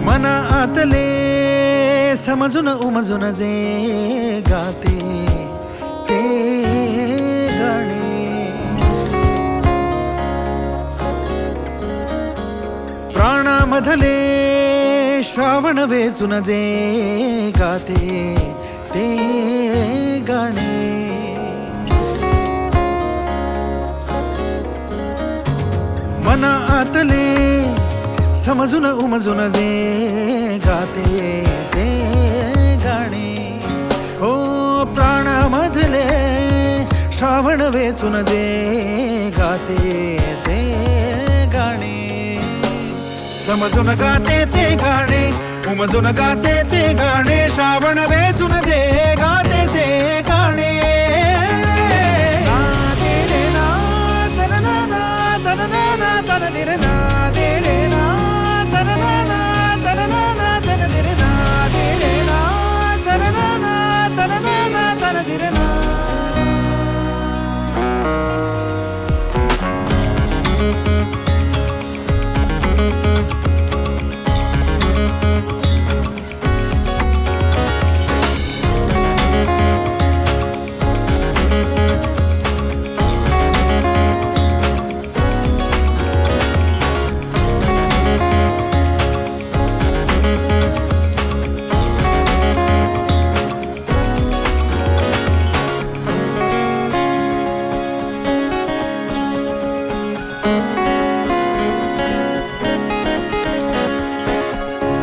मना आतले समजून उमजून जे गाते ते गाणे, प्राणामधले श्रावण वेचून जे गाते ते गाणे, मना आतले समजून उमजून जे गाते ते गाणे, ओ प्राणामधले श्रावण वेचून जे गाते ते गाणे, समजून गाते ते गाणे, उमजून गाते ते गाणे, श्रावण वेचून जे गाते ते गाणे.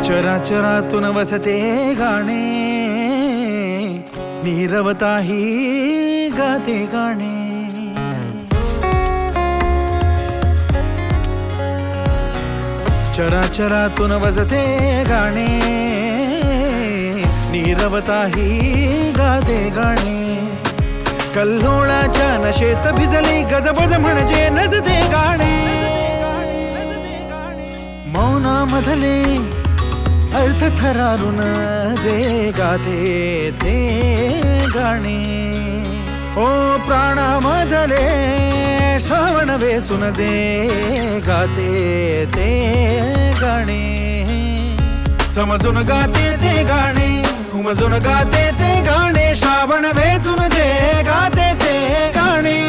चराचरातून वसते गाणे, नीरवताही गाते गाणे, चराचरातून वसते गाणे, नीरवताही गाते गाणे, कल्लोळाच्या नशेत भिजली गजबज म्हणजे नजते गाणे, मौनामधले अर्थ थरारून जे गाते ते गाणे, ओ प्राणामधले श्रावण वेचून जे गाते ते गाणे, समजून गाते ते गाणे, उमजून गाते ते गाणे, श्रावण वेचून जे गाते ते गाणे.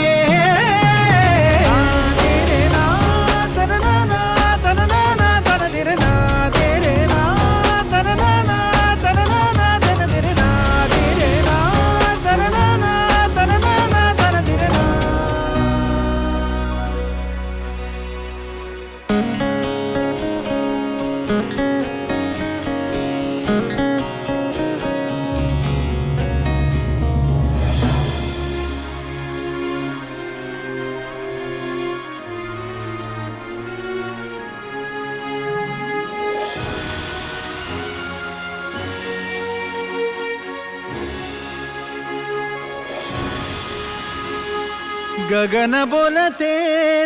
गगन बोलते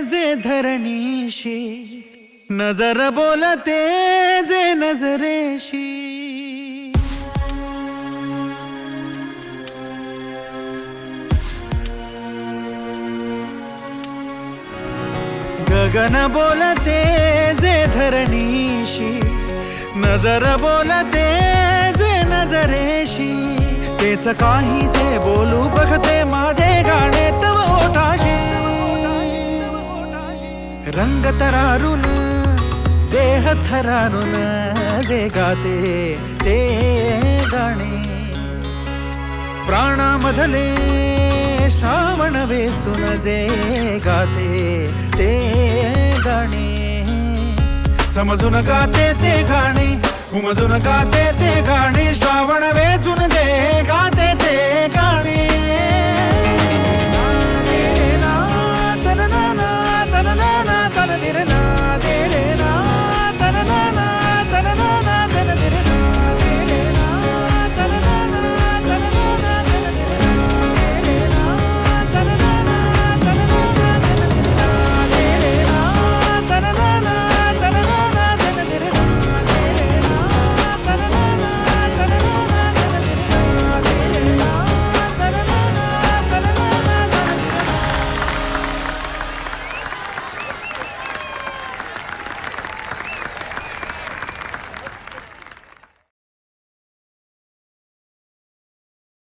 जे धरणीशी, नजर बोलते जे नजरेशी, गगन बोलते जे धरणीशी, नजर बोलते जे नजरेशी, तेच काहीसे बोलू बघते माझे गाणे तव ओठाशी, रंग तरारून देह थरारून जे गाते ते गाणे, प्राणामधले श्रावण वेचून जे गाते ते गाणे, समजून गाते ते गाणे, उमजून गाते ते गाणे, श्रावण वेचून जे गाते ते गाणे.